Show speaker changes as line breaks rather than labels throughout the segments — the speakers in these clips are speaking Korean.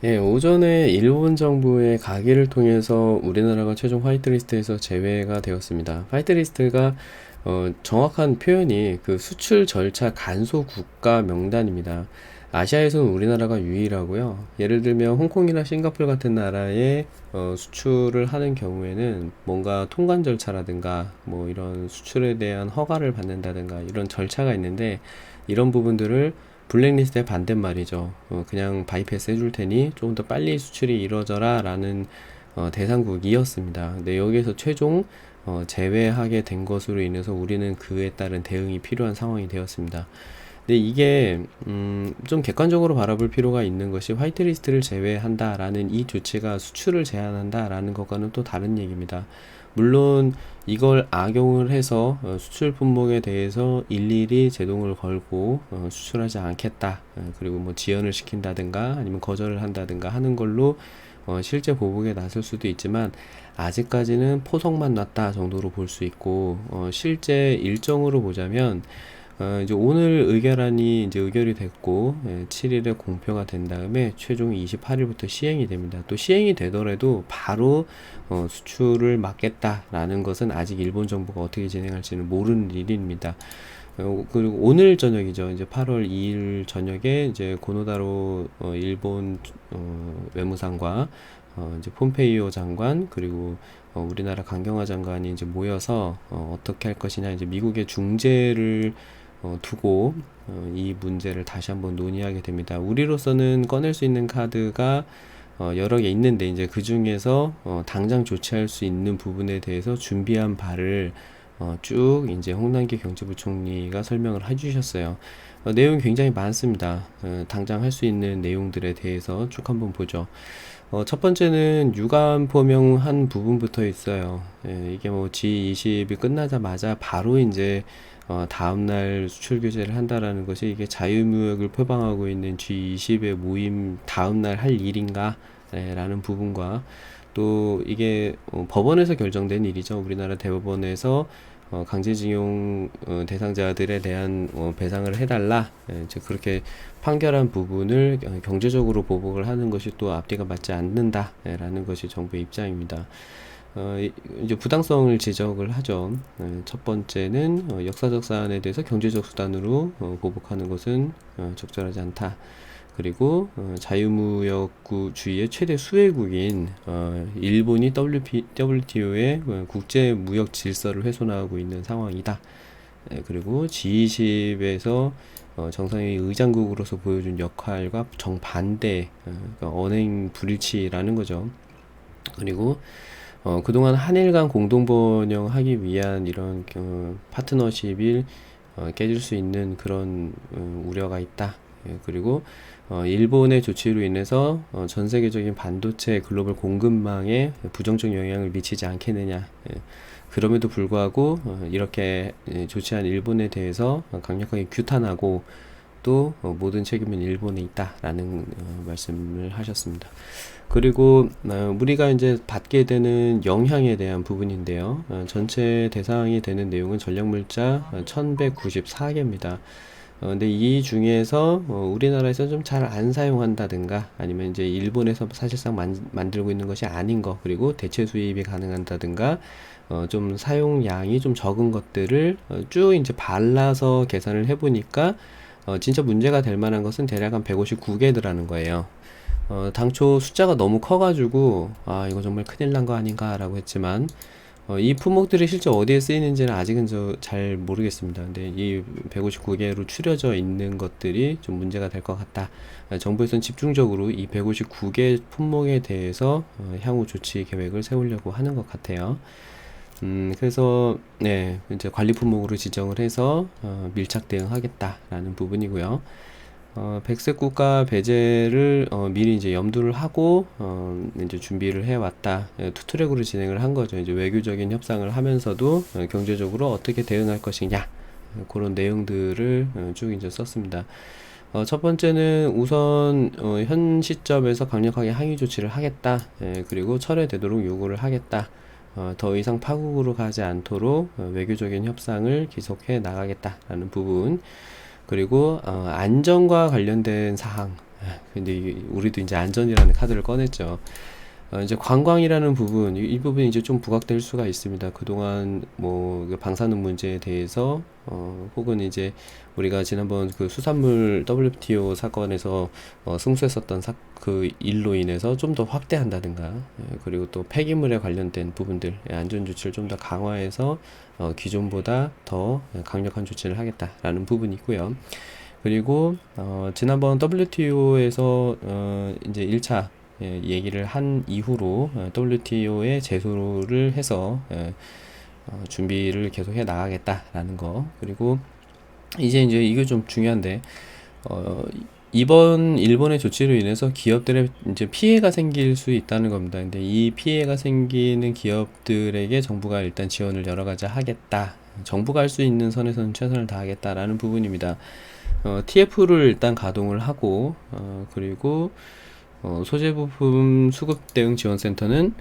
예, 오전에 일본 정부의 가기를 통해서 우리나라가 최종 화이트리스트에서 제외가 되었습니다. 화이트리스트가 정확한 표현이 그 수출 절차 간소 국가 명단입니다. 아시아에서는 우리나라가 유일하고요. 예를 들면 홍콩이나 싱가포르 같은 나라에 수출을 하는 경우에는 뭔가 통관 절차라든가 뭐 이런 수출에 대한 허가를 받는다든가 이런 절차가 있는데, 이런 부분들을 블랙리스트의 반대말이죠. 그냥 바이패스 해줄 테니 조금 더 빨리 수출이 이루어져라 라는 대상국이었습니다. 근데 여기에서 최종 제외하게 된 것으로 인해서 우리는 그에 따른 대응이 필요한 상황이 되었습니다. 근데 이게 좀 객관적으로 바라볼 필요가 있는 것이, 화이트리스트를 제외한다라는 이 조치가 수출을 제한한다라는 것과는 또 다른 얘기입니다. 물론 이걸 악용을 해서 수출 품목에 대해서 일일이 제동을 걸고 수출하지 않겠다, 그리고 뭐 지연을 시킨다든가 아니면 거절을 한다든가 하는 걸로 실제 보복에 나설 수도 있지만, 아직까지는 포석만 놨다 정도로 볼 수 있고, 실제 일정으로 보자면 이제 오늘 의결안이 이제 의결이 됐고, 7일에 공표가 된 다음에 최종 28일부터 시행이 됩니다. 또 시행이 되더라도 바로 수출을 막겠다라는 것은 아직 일본 정부가 어떻게 진행할지는 모르는 일입니다. 그리고 오늘 저녁이죠. 이제 8월 2일 저녁에 이제 고노다로 일본 외무상과 이제 폼페이오 장관, 그리고 우리나라 강경화 장관이 이제 모여서 어떻게 할 것이냐, 이제 미국의 중재를 두고 이 문제를 다시 한번 논의하게 됩니다. 우리로서는 꺼낼 수 있는 카드가 여러 개 있는데, 이제 그 중에서 당장 조치할 수 있는 부분에 대해서 준비한 바를 쭉 이제 홍남기 경제부총리가 설명을 해주셨어요. 내용이 굉장히 많습니다. 당장 할 수 있는 내용들에 대해서 쭉 한번 보죠. 첫 번째는 유감 포명한 부분부터 있어요. 이게 뭐 G20이 끝나자마자 바로 이제 다음날 수출 규제를 한다라는 것이, 이게 자유무역을 표방하고 있는 G20의 모임 다음날 할 일인가? 라는 부분과, 또 이게 법원에서 결정된 일이죠. 우리나라 대법원에서 강제징용 대상자들에 대한 배상을 해달라, 즉 그렇게 판결한 부분을 경제적으로 보복을 하는 것이 또 앞뒤가 맞지 않는다라는 것이 정부의 입장입니다. 이제 부당성을 지적을 하죠. 첫 번째는 역사적 사안에 대해서 경제적 수단으로 보복하는 것은 적절하지 않다. 그리고 자유무역주의의 최대 수혜국인 일본이 WTO의 국제무역 질서를 훼손하고 있는 상황이다. 그리고 G20에서 정상회의 의장국으로서 보여준 역할과 정반대, 그러니까 언행 불일치라는 거죠. 그리고 그동안 한일 간 공동 번영하기 위한 이런 파트너십이 깨질 수 있는 그런 우려가 있다. 그리고 일본의 조치로 인해서 전 세계적인 반도체 글로벌 공급망에 부정적 영향을 미치지 않겠느냐. 그럼에도 불구하고 이렇게 조치한 일본에 대해서 강력하게 규탄하고, 또 모든 책임은 일본에 있다라는 말씀을 하셨습니다. 그리고 우리가 이제 받게 되는 영향에 대한 부분인데요. 전체 대상이 되는 내용은 전략물자 1194개입니다. 근데 이 중에서 우리나라에서 좀 잘 안 사용한다든가, 아니면 이제 일본에서 사실상 만들고 있는 것이 아닌 거, 그리고 대체 수입이 가능한다든가, 좀 사용량이 좀 적은 것들을 쭉 이제 발라서 계산을 해보니까 진짜 문제가 될 만한 것은 대략 한 159개더라는 거예요. 당초 숫자가 너무 커가지고, 아, 이거 정말 큰일 난 거 아닌가 라고 했지만, 이 품목들이 실제 어디에 쓰이는지는 아직은 잘 모르겠습니다. 근데 이 159개로 추려져 있는 것들이 좀 문제가 될 것 같다. 정부에서는 집중적으로 이 159개 품목에 대해서 향후 조치 계획을 세우려고 하는 것 같아요. 그래서 네, 이제 관리 품목으로 지정을 해서 밀착 대응하겠다라는 부분이고요. 백색 국가 배제를 미리 이제 염두를 하고 이제 준비를 해왔다. 투트랙으로 진행을 한 거죠. 이제 외교적인 협상을 하면서도 경제적으로 어떻게 대응할 것이냐, 그런 내용들을 쭉 이제 썼습니다. 첫 번째는 우선 현 시점에서 강력하게 항의 조치를 하겠다. 그리고 철회되도록 요구를 하겠다. 더 이상 파국으로 가지 않도록 외교적인 협상을 계속해 나가겠다라는 부분. 그리고 안전과 관련된 사항, 근데 우리도 이제 안전이라는 카드를 꺼냈죠. 이제 관광이라는 부분, 이 부분이 이제 좀 부각될 수가 있습니다. 그동안 뭐 방사능 문제에 대해서 혹은 이제 우리가 지난번 그 수산물 WTO 사건에서 승소했었던 그 일로 인해서 좀 더 확대한다든가, 그리고 또 폐기물에 관련된 부분들 안전 조치를 좀 더 강화해서 기존보다 더 강력한 조치를 하겠다라는 부분이 있고요. 그리고 지난번 WTO에서 이제 1차 얘기를 한 이후로 WTO에 제소를 해서 준비를 계속 해 나가겠다라는 거. 그리고 이제 이게 좀 중요한데 이번 일본의 조치로 인해서 기업들의 이제 피해가 생길 수 있다는 겁니다. 근데 이 피해가 생기는 기업들에게 정부가 일단 지원을 여러 가지 하겠다. 정부가 할 수 있는 선에서는 최선을 다하겠다라는 부분입니다. TF를 일단 가동을 하고 그리고 소재 부품 수급 대응 지원센터는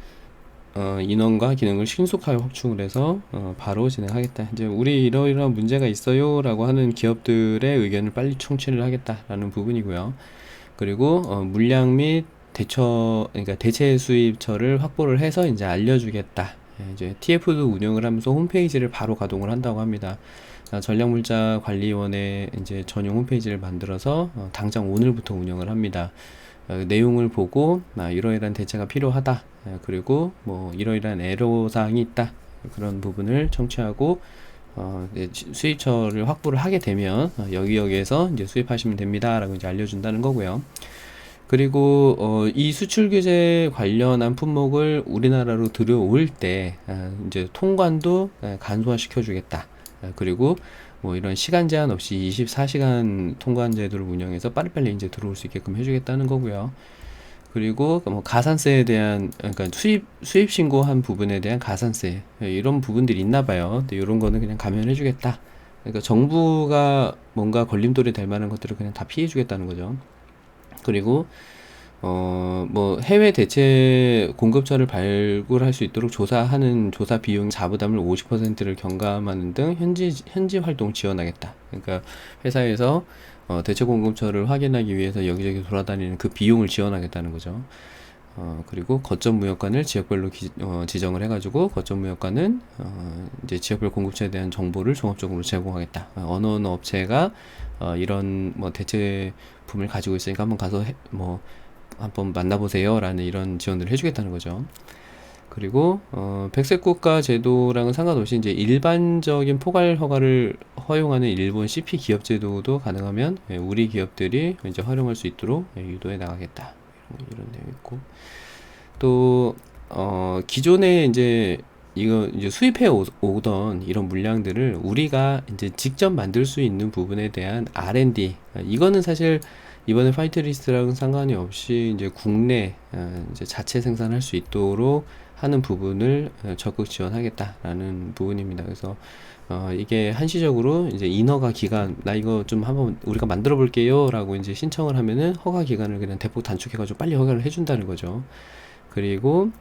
인원과 기능을 신속하게 확충을 해서 바로 진행하겠다. 이제 우리 이러이러한 문제가 있어요라고 하는 기업들의 의견을 빨리 청취를 하겠다라는 부분이고요. 그리고 물량 및 그러니까 대체 수입처를 확보를 해서 이제 알려주겠다. 이제 TF도 운영을 하면서 홈페이지를 바로 가동을 한다고 합니다. 전략물자관리원의 이제 전용 홈페이지를 만들어서 당장 오늘부터 운영을 합니다. 내용을 보고 이러이러한 대체가 필요하다. 그리고 뭐 이러이러한 애로사항이 있다. 그런 부분을 청취하고 수입처를 확보를 하게 되면 여기에서 이제 수입하시면 됩니다라고 이제 알려준다는 거고요. 그리고 이 수출 규제 관련한 품목을 우리나라로 들여올 때 이제 통관도 간소화시켜 주겠다. 그리고 뭐 이런 시간 제한 없이 24시간 통관 제도를 운영해서 빠리빠리 이제 들어올 수 있게끔 해주겠다는 거고요. 그리고 뭐 가산세에 대한, 그러니까 수입 신고한 부분에 대한 가산세 이런 부분들이 있나 봐요. 근데 이런 거는 그냥 감면해주겠다. 그러니까 정부가 뭔가 걸림돌이 될 만한 것들을 그냥 다 피해주겠다는 거죠. 그리고 뭐 해외 대체 공급처를 발굴할 수 있도록 조사하는 조사 비용 자부담을 50%를 경감하는 등 현지 활동 지원하겠다. 그러니까 회사에서 대체 공급처를 확인하기 위해서 여기저기 돌아다니는 그 비용을 지원하겠다는 거죠. 그리고 거점 무역관을 지역별로 지정을 해가지고 거점 무역관은 이제 지역별 공급처에 대한 정보를 종합적으로 제공하겠다. 어느 업체가 이런 뭐 대체품을 가지고 있으니까 한번 가서 뭐 한번 만나보세요 라는 이런 지원을 해주겠다는 거죠. 그리고 백색 국가 제도랑은 상관없이 이제 일반적인 포괄 허가를 허용하는 일본 CP 기업 제도도 가능하면 우리 기업들이 이제 활용할 수 있도록 유도해 나가겠다. 이런 내용 있고, 또 기존에 이제 이거 이제 수입해 오던 이런 물량들을 우리가 이제 직접 만들 수 있는 부분에 대한 R&D, 이거는 사실 이번에 파이트리스트랑은 상관이 없이 이제 국내 이제 자체 생산할 수 있도록 하는 부분을 적극 지원하겠다라는 부분입니다. 그래서 이게 한시적으로 이제 인허가 기간, 나 이거 좀 한번 우리가 만들어 볼게요 라고 이제 신청을 하면은 허가 기간을 그냥 대폭 단축해 가지고 빨리 허가를 해준다는 거죠. 그리고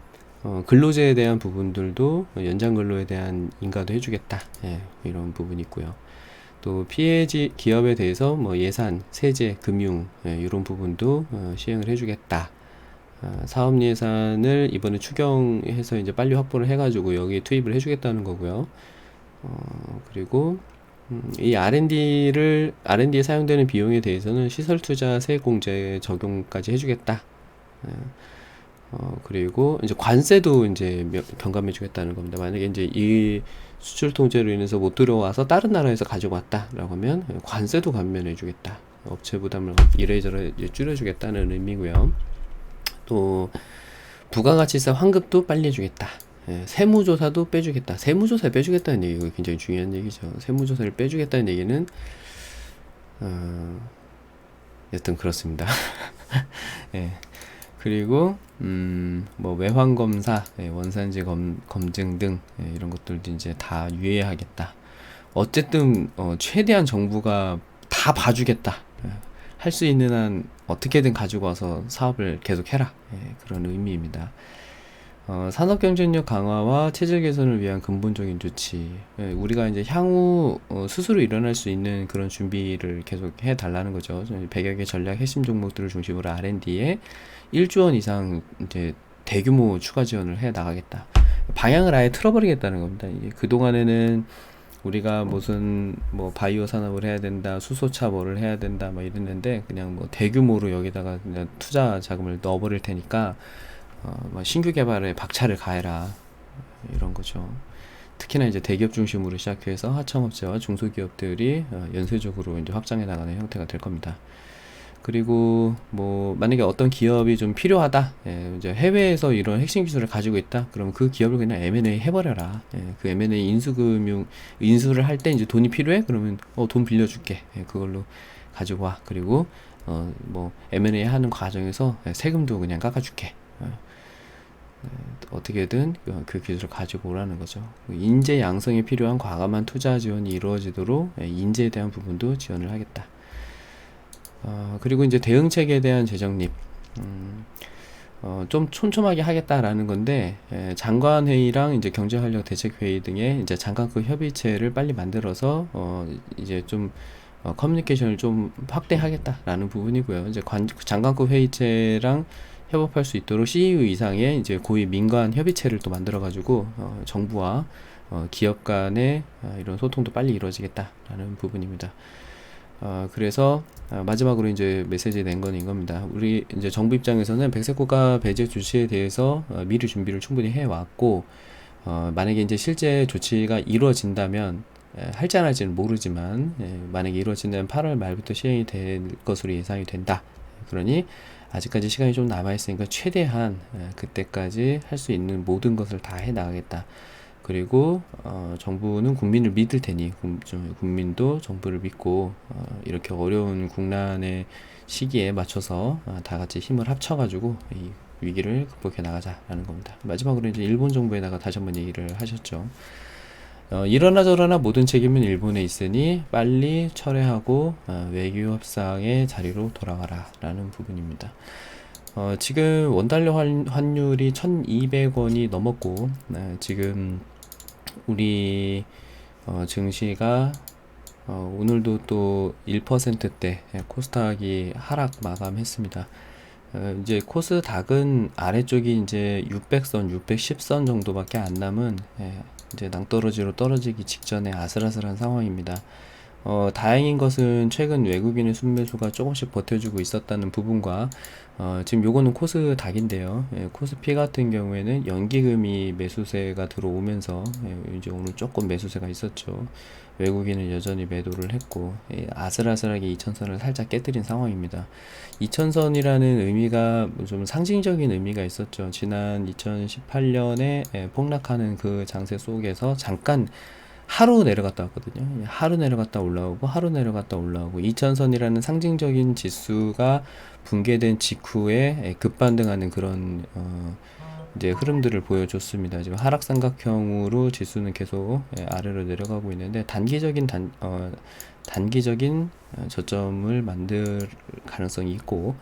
근로제에 대한 부분들도 연장 근로에 대한 인가도 해주겠다. 이런 부분이 있고요. 또 피해 기업에 대해서 뭐 예산, 세제, 금융 이런 부분도 시행을 해주겠다. 사업 예산을 이번에 추경해서 이제 빨리 확보를 해가지고 여기에 투입을 해주겠다는 거고요. 그리고 이 R&D에 사용되는 비용에 대해서는 시설 투자 세액 공제 적용까지 해주겠다. 그리고 이제 관세도 이제 경감해 주겠다는 겁니다. 만약에 이제 이 수출 통제로 인해서 못 들어와서 다른 나라에서 가지고 왔다라고 하면 관세도 감면해 주겠다. 업체 부담을 이래저래 줄여 주겠다는 의미고요. 또 부가가치세 환급도 빨리 해주겠다. 세무조사도 빼주겠다. 세무조사 빼주겠다는 얘기가 굉장히 중요한 얘기죠. 세무조사를 빼주겠다는 얘기는 여튼 그렇습니다. 예. 그리고 뭐 외환검사, 원산지 검증 등 이런 것들도 이제 다 유예하겠다. 어쨌든 최대한 정부가 다 봐주겠다. 할 수 있는 한 어떻게든 가지고 와서 사업을 계속해라. 그런 의미입니다. 산업 경쟁력 강화와 체질 개선을 위한 근본적인 조치. 예, 우리가 이제 향후 스스로 일어날 수 있는 그런 준비를 계속 해 달라는 거죠. 100여 개 전략 핵심 종목들을 중심으로 R&D에 1조 원 이상 이제 대규모 추가 지원을 해 나가겠다. 방향을 아예 틀어버리겠다는 겁니다. 이게 그동안에는 우리가 무슨 뭐 바이오 산업을 해야 된다, 수소차 뭐를 해야 된다, 뭐 이랬는데 그냥 뭐 대규모로 여기다가 그냥 투자 자금을 넣어버릴 테니까 뭐 신규 개발에 박차를 가해라 이런 거죠. 특히나 이제 대기업 중심으로 시작해서 하청업체와 중소기업들이 연쇄적으로 이제 확장해 나가는 형태가 될 겁니다. 그리고 뭐 만약에 어떤 기업이 좀 필요하다, 예, 이제 해외에서 이런 핵심 기술을 가지고 있다, 그러면 그 기업을 그냥 M&A 해버려라. 예, 그 M&A 인수를 할 때 이제 돈이 필요해? 그러면 돈 빌려줄게. 예, 그걸로 가지고 와. 그리고 뭐 M&A 하는 과정에서 세금도 그냥 깎아줄게. 어떻게든 그 기술을 가지고 오라는 거죠. 인재 양성에 필요한 과감한 투자 지원이 이루어지도록 인재에 대한 부분도 지원을 하겠다. 그리고 이제 대응책에 대한 재정립. 좀 촘촘하게 하겠다라는 건데, 장관회의랑 이제 경제활력 대책회의 등의 이제 장관급 협의체를 빨리 만들어서, 이제 좀, 커뮤니케이션을 좀 확대하겠다라는 부분이고요. 이제 장관급 회의체랑 협업할 수 있도록 CEO 이상의 이제 고위 민관 협의체를 또 만들어가지고, 정부와 기업 간의 이런 소통도 빨리 이루어지겠다라는 부분입니다. 그래서 마지막으로 이제 메시지 낸 건 이겁니다. 우리 이제 정부 입장에서는 백색 국가 배제 조치에 대해서 미리 준비를 충분히 해왔고, 만약에 이제 실제 조치가 이루어진다면, 할지 안 할지는 모르지만, 만약에 이루어진다면 8월 말부터 시행이 될 것으로 예상이 된다. 그러니 아직까지 시간이 좀 남아있으니까 최대한 그때까지 할 수 있는 모든 것을 다 해 나가겠다. 그리고 정부는 국민을 믿을 테니 국민도 정부를 믿고 이렇게 어려운 국난의 시기에 맞춰서 다 같이 힘을 합쳐가지고 이 위기를 극복해 나가자라는 겁니다. 마지막으로 이제 일본 정부에다가 다시 한번 얘기를 하셨죠. 이러나 저러나 모든 책임은 일본에 있으니 빨리 철회하고 외교 협상의 자리로 돌아와라 라는 부분입니다. 지금 원달러 환율이 1200원이 넘었고, 지금 우리 증시가 오늘도 또 1%대 코스닥이 하락 마감했습니다. 이제 코스닥은 아래쪽이 이제 600선, 610선 정도밖에 안 남은 이제 낭떠러지로 떨어지기 직전에 아슬아슬한 상황입니다. 다행인 것은 최근 외국인의 순매수가 조금씩 버텨주고 있었다는 부분과 지금 요거는 코스닥인데요. 코스피 같은 경우에는 연기금이 매수세가 들어오면서 이제 오늘 조금 매수세가 있었죠. 외국인은 여전히 매도를 했고 아슬아슬하게 2000선을 살짝 깨뜨린 상황입니다. 2000선이라는 의미가 좀 상징적인 의미가 있었죠. 지난 2018년에 폭락하는 그 장세 속에서 잠깐 하루 내려갔다 왔거든요. 하루 내려갔다 올라오고 하루 내려갔다 올라오고 2000선이라는 상징적인 지수가 붕괴된 직후에 급반등하는 그런 이제 흐름들을 보여줬습니다. 지금 하락삼각형으로 지수는 계속 아래로 내려가고 있는데 단기적인 저점을 만들 가능성이 있고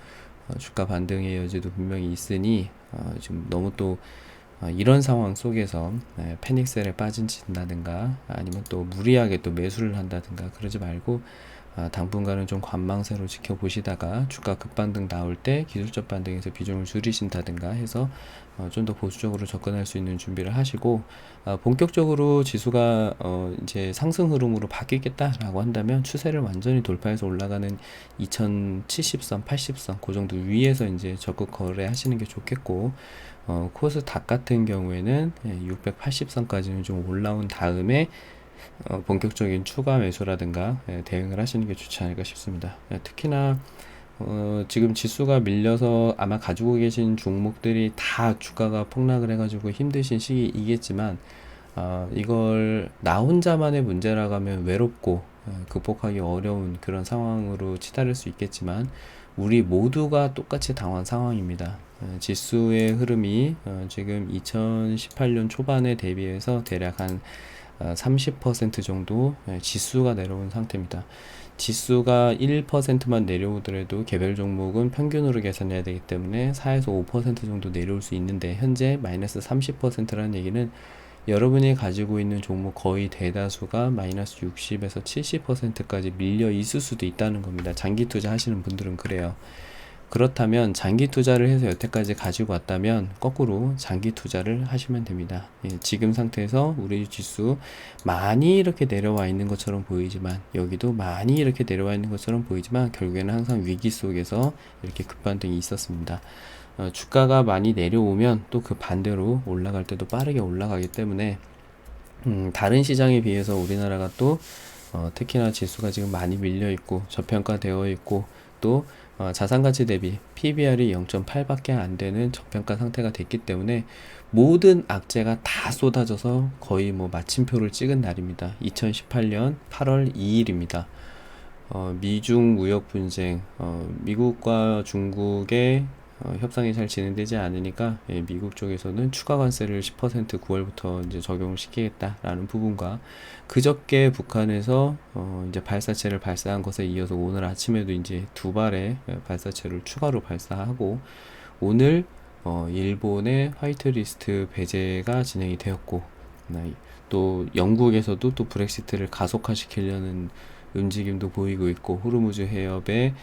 주가 반등의 여지도 분명히 있으니 지금 너무 또 이런 상황 속에서 패닉셀에 빠진다든가 아니면 또 무리하게 또 매수를 한다든가 그러지 말고 당분간은 좀 관망세로 지켜보시다가 주가 급반등 나올 때 기술적 반등에서 비중을 줄이신다든가 해서 좀 더 보수적으로 접근할 수 있는 준비를 하시고 본격적으로 지수가 이제 상승 흐름으로 바뀌겠다라고 한다면 추세를 완전히 돌파해서 올라가는 2070선, 80선 그 정도 위에서 이제 적극 거래하시는 게 좋겠고 코스닥 같은 경우에는 680선까지는 좀 올라온 다음에 본격적인 추가 매수라든가 대응을 하시는 게 좋지 않을까 싶습니다. 특히나 지금 지수가 밀려서 아마 가지고 계신 종목들이 다 주가가 폭락을 해가지고 힘드신 시기이겠지만 이걸 나 혼자만의 문제라고 하면 외롭고 극복하기 어려운 그런 상황으로 치달을 수 있겠지만 우리 모두가 똑같이 당한 상황입니다. 지수의 흐름이 지금 2018년 초반에 대비해서 대략 한 30% 정도 지수가 내려온 상태입니다. 지수가 1%만 내려오더라도 개별 종목은 평균으로 계산해야 되기 때문에 4에서 5% 정도 내려올 수 있는데, 현재 마이너스 30%라는 얘기는 여러분이 가지고 있는 종목 거의 대다수가 마이너스 60에서 70%까지 밀려 있을 수도 있다는 겁니다. 장기 투자 하시는 분들은 그래요. 그렇다면 장기 투자를 해서 여태까지 가지고 왔다면 거꾸로 장기 투자를 하시면 됩니다. 예, 지금 상태에서 우리 지수 많이 이렇게 내려와 있는 것처럼 보이지만, 여기도 많이 이렇게 내려와 있는 것처럼 보이지만, 결국에는 항상 위기 속에서 이렇게 급반등이 있었습니다. 주가가 많이 내려오면 또 그 반대로 올라갈 때도 빠르게 올라가기 때문에 다른 시장에 비해서 우리나라가 또 특히나 지수가 지금 많이 밀려 있고 저평가되어 있고, 또 자산가치 대비 PBR이 0.8밖에 안 되는 저평가 상태가 됐기 때문에 모든 악재가 다 쏟아져서 거의 뭐 마침표를 찍은 날입니다. 2018년 8월 2일입니다. 미중 무역 분쟁, 미국과 중국의 협상이 잘 진행되지 않으니까, 예, 미국 쪽에서는 추가 관세를 10% 9월부터 이제 적용을 시키겠다라는 부분과, 그저께 북한에서 이제 발사체를 발사한 것에 이어서 오늘 아침에도 이제 두 발의 발사체를 추가로 발사하고, 오늘 일본의 화이트리스트 배제가 진행이 되었고, 또 영국에서도 또 브렉시트를 가속화시키려는 움직임도 보이고 있고, 호르무즈 해협의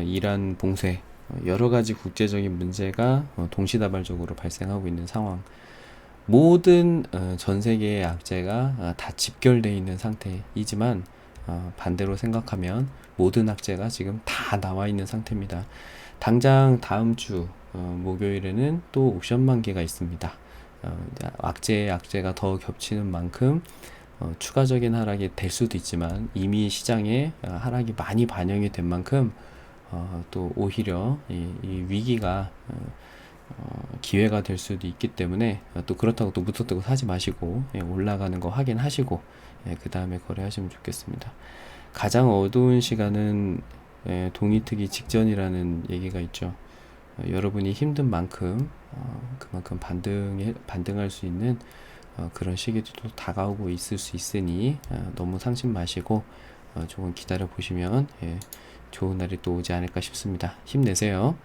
이란 봉쇄, 여러 가지 국제적인 문제가 동시다발적으로 발생하고 있는 상황. 모든 전 세계의 악재가 다 집결되어 있는 상태이지만, 반대로 생각하면 모든 악재가 지금 다 나와 있는 상태입니다. 당장 다음 주 목요일에는 또 옵션 만기가 있습니다. 악재가 더 겹치는 만큼 추가적인 하락이 될 수도 있지만, 이미 시장에 하락이 많이 반영이 된 만큼 또 오히려 이 위기가 기회가 될 수도 있기 때문에, 또 그렇다고 또 무턱대고 사지 마시고, 예, 올라가는 거 확인하시고, 예, 그 다음에 거래하시면 좋겠습니다. 가장 어두운 시간은 동이트기 직전이라는 얘기가 있죠. 여러분이 힘든 만큼 그만큼 반등할 수 있는 그런 시기도 다가오고 있을 수 있으니 너무 상심 마시고 조금 기다려 보시면, 예, 좋은 날이 또 오지 않을까 싶습니다. 힘내세요.